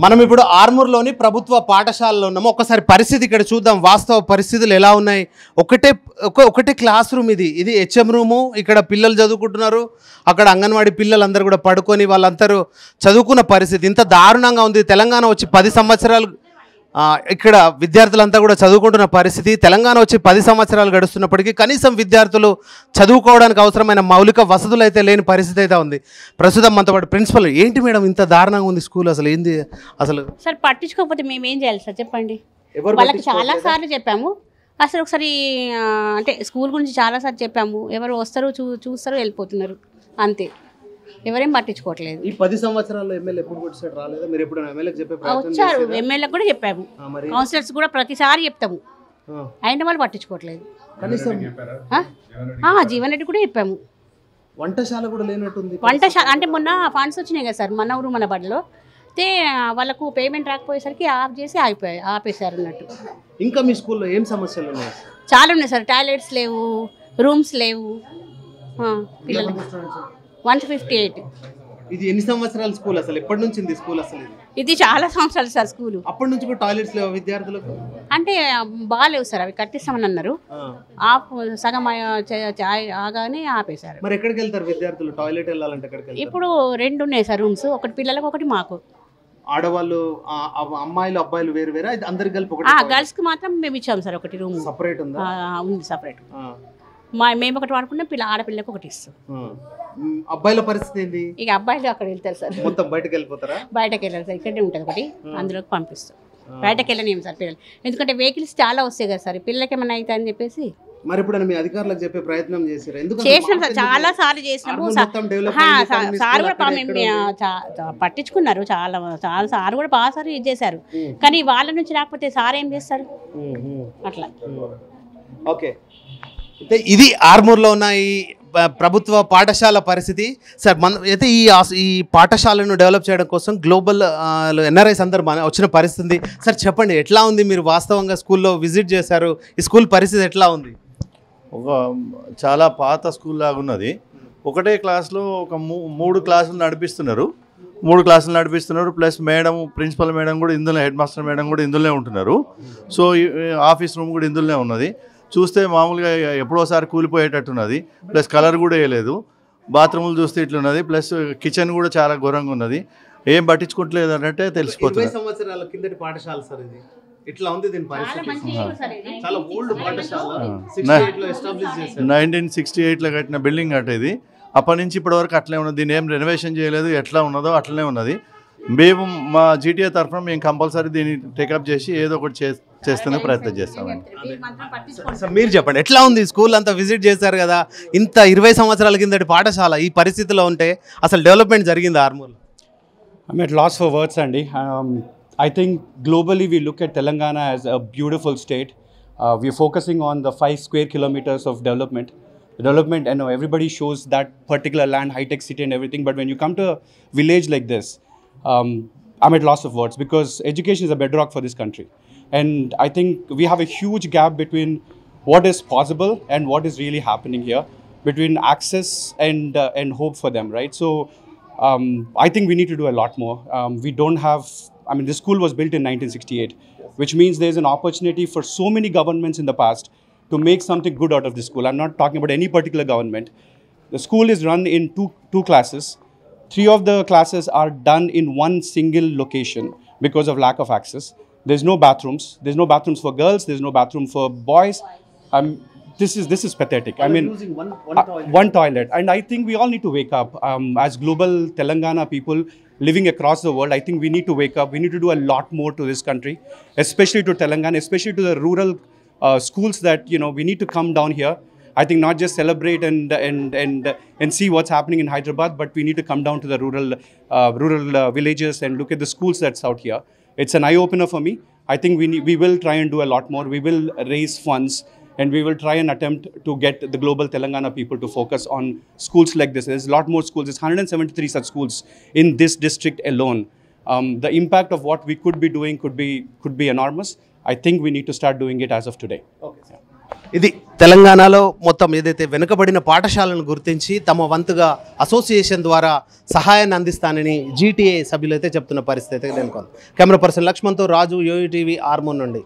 మనం ఇప్పుడు ఆర్మూర్లోని ప్రభుత్వ పాఠశాలలో ఉన్నాము. ఒకసారి పరిస్థితి ఇక్కడ చూద్దాం, వాస్తవ పరిస్థితులు ఎలా ఉన్నాయి. ఒకటే క్లాస్ రూమ్, ఇది హెచ్ఎం రూము. ఇక్కడ పిల్లలు చదువుకుంటున్నారు, అక్కడ అంగన్వాడీ పిల్లలందరూ కూడా పడుకొని వాళ్ళందరూ చదువుకున్న పరిస్థితి ఇంత దారుణంగా ఉంది. తెలంగాణ వచ్చి 10 సంవత్సరాలు ఇక్కడ విద్యార్థులంతా కూడా చదువుకుంటున్న పరిస్థితి. తెలంగాణ వచ్చి 10 సంవత్సరాలు గడుస్తున్నప్పటికీ కనీసం విద్యార్థులు చదువుకోవడానికి అవసరమైన మౌలిక వసతులు అయితే లేని పరిస్థితి అయితే ఉంది. ప్రస్తుతం మనతో పాటు ప్రిన్సిపల్. ఏంటి మేడం ఇంత దారుణంగా ఉంది స్కూల్, అసలు ఏంది అసలు? సార్ పట్టించుకోకపోతే మేము ఏం చేయాలి సార్ చెప్పండి. వాళ్ళకి చాలా సార్లు చెప్పాము, అసలు ఒకసారి అంటే స్కూల్ గురించి చాలాసార్లు చెప్పాము. ఎవరు వస్తారు చూస్తారు వెళ్ళిపోతున్నారు అంతే, ఎవరేం పట్టించుకోవట్లేదు. ఈ 10 సంవత్సరాల్లో ఎమ్మెల్యే ఎప్పుడు వచ్చాడు, రాలేదా? మీరు ఎప్పుడు ఎమ్మెల్యేకి చెప్పే ప్రయత్నం వచ్చారు, ఎమ్మెల్యే కూడా చెప్పాము, కౌన్సిలర్స్ కూడా ప్రతిసారి చెప్తాము, అయిన వాళ్ళు పట్టించుకోవట్లేదు. జీవన్ రెడ్డి కూడా చెప్పాము. వంటశాల కూడా లేనట్టుంది. వంటశాల అంటే మొన్న ఫండ్స్ వచ్చినాయి కదా సార్, మన ఊరు మన బడిలో అయితే వాళ్ళకు పేమెంట్ రాకపోయేసరికి ఆఫ్ చేసి ఆపేశారు అన్నట్టు. ఇంకా మీ స్కూల్లో ఏం సమస్యలు ఉన్నాయి? చాలా ఉన్నాయి సార్, టాయిలెట్స్ లేవు, రూమ్స్ లేవు, పిల్లలకి 158. ఇది ఎన్ని సంవత్సరాల స్కూల్, అసలు ఎప్పటి నుంచి ఉంది స్కూల్? అసలు ఇది చాలా సంవత్సరాలు సార్ స్కూల్. అప్పటి నుంచి కూడా టాయిలెట్స్ లేవు విద్యార్థులకు? అంటే బాగాలేవు సార్, అవి కట్టిస్తామని అన్నారు, సగం ఆగానే ఆపేశారు. మరి ఎక్కడికి వెళ్తారు విద్యార్థులు టాయిలెట్ వెళ్ళాలంటే? ఎక్కడికి? ఇప్పుడు 2 ఉన్నాయి సార్ రూమ్స్, ఒకటి పిల్లలకు ఒకటి మాకు. ఆడవాళ్ళు అమ్మాయిలు అబ్బాయిలు వేరు వేరే, అందరికి కలిపి? గర్ల్స్ కి మాత్రం మేము ఇచ్చాము సార్ ఒకటి రూమ్, సపరేట్ ఉందా? ఉంది సపరేట్. మేము ఒకటి వాడుకుంటే ఆడపిల్లకి ఒకటి ఇస్తాం. అబ్బాయిల పరిస్థితి ఏంటి? ఇక అబ్బాయిలు అక్కడ వెళ్తారు సార్, మొత్తం బయటకు వెళ్ళిపోతారా? బయటకు వెళ్ళారు సార్, ఇక్కడే ఉంటుంది ఒకటి, అందులోకి పంపిస్తాం. బయటకు వెళ్ళలేము సార్ పిల్లలు, ఎందుకంటే వెహికల్స్ చాలా వస్తాయి కదా సార్, పిల్లలకి ఏమైనా అవుతాయి అని చెప్పేసి. మరి ఇప్పుడు మీ అధికారులకు చెప్పే ప్రయత్నం చేశారు? చేసినాం సార్, చాలా సార్లు చేసినాము సార్ కూడా మేము పట్టించుకున్నారు, చాలా సార్ కూడా బాగా సార్ ఇది చేశారు, కానీ వాళ్ళ నుంచి రాకపోతే సార్ ఏం చేస్తారు అట్లా. ఓకే, అయితే ఇది ఆర్మూర్లో ఉన్న ఈ ప్రభుత్వ పాఠశాల పరిస్థితి సార్. అయితే ఈ పాఠశాలను డెవలప్ చేయడం కోసం గ్లోబల్ ఎన్ఆర్ఐస్ అందరూ వచ్చిన పరిస్థితి సార్. చెప్పండి, ఎట్లా ఉంది? మీరు వాస్తవంగా స్కూల్లో విజిట్ చేశారు, ఈ స్కూల్ పరిస్థితి ఎట్లా ఉంది? చాలా పాత స్కూల్ లాగా ఉన్నది. ఒకటే క్లాస్లో ఒక 3 క్లాసులు నడిపిస్తున్నారు, ప్లస్ ప్రిన్సిపల్ మేడం కూడా ఇందులో, హెడ్ మాస్టర్ మేడం కూడా ఇందులోనే ఉంటున్నారు. సో ఆఫీస్ రూమ్ కూడా ఇందులోనే ఉన్నది. చూస్తే మామూలుగా ఎప్పుడోసారి కూలిపోయేటట్టున్నది, ప్లస్ కలర్ కూడా వేయలేదు. బాత్రూములు చూస్తే ఇట్లున్నది, ప్లస్ కిచెన్ కూడా చాలా ఘోరంగా ఉన్నది. ఏం పట్టించుకోవట్లేదు అన్నట్టే తెలిసిపోతుంది. 20 సంవత్సరాల కిందటి పాఠశాల సార్ ఇది, ఇట్లా ఉంది దీని పరిస్థితి. చాలా ఓల్డ్ పాఠశాల, 1968లో కట్టిన బిల్డింగ్ అట ఇది. అప్పటి నుంచి ఇప్పటి వరకు అట్లే ఉన్నది, దీన్ని ఏం రెనోవేషన్ చేయలేదు, ఎట్లా ఉన్నదో అట్లనే ఉన్నది. మేము మా జీటీఏ తరఫున మేము కంపల్సరీ దీన్ని టేకప్ చేసి ఏదో ఒకటి చేస్తూనే ప్రయత్నం చేస్తామండి. మీరు చెప్పండి, ఎట్లా ఉంది స్కూల్? అంతా విజిట్ చేశారు కదా, ఇంత 20 సంవత్సరాల కిందటి పాఠశాల ఈ పరిస్థితిలో ఉంటే అసలు డెవలప్మెంట్ జరిగింది Armoor? I'm at loss for words, Andy. I think globally we look at Telangana as a beautiful state. We're focusing on the 5 square kilometers of development. I know everybody shows that particular land, high-tech city and everything, but when you come to a village like this, I'm at loss of words, because education is a bedrock for this country. And I think we have a huge gap between what is possible and what is really happening here, between access and hope for them, right? So I think we need to do a lot more. We don't have, this school was built in 1968, which means there's an opportunity for so many governments in the past to make something good out of this school. I'm not talking about any particular government. The school is run in two classes. 3 of the classes are done in one single location because of lack of access. There's no bathrooms. There's no bathrooms for girls. There's no bathroom for boys. This is pathetic. Using one toilet. And I think we all need to wake up. As global Telangana people living across the world, I think we need to wake up. We need to do a lot more to this country, especially to Telangana, especially to the rural schools that, we need to come down here. I think not just celebrate and see what's happening in Hyderabad, but we need to come down to the rural villages and look at the schools that's out here. It's an eye-opener for me. I think we will try and do a lot more. We will raise funds and we will try and attempt to get the global Telangana people to focus on schools like this. There's a lot more schools. There's 173 such schools in this district alone. The impact of what we could be doing could be enormous. I think we need to start doing it as of today. Okay. Yeah. ఇది తెలంగాణలో మొత్తం ఏదైతే వెనుకబడిన పాఠశాలను గుర్తించి తమ వంతుగా association ద్వారా సహాయాన్ని అందిస్తానని జీటీఏ సభ్యులైతే చెప్తున్న పరిస్థితి అయితే నెలకొంది. కెమెరా పర్సన్ లక్ష్మణ్తో రాజు, యోయూ టీవీ, ఆర్మూర్ నుండి.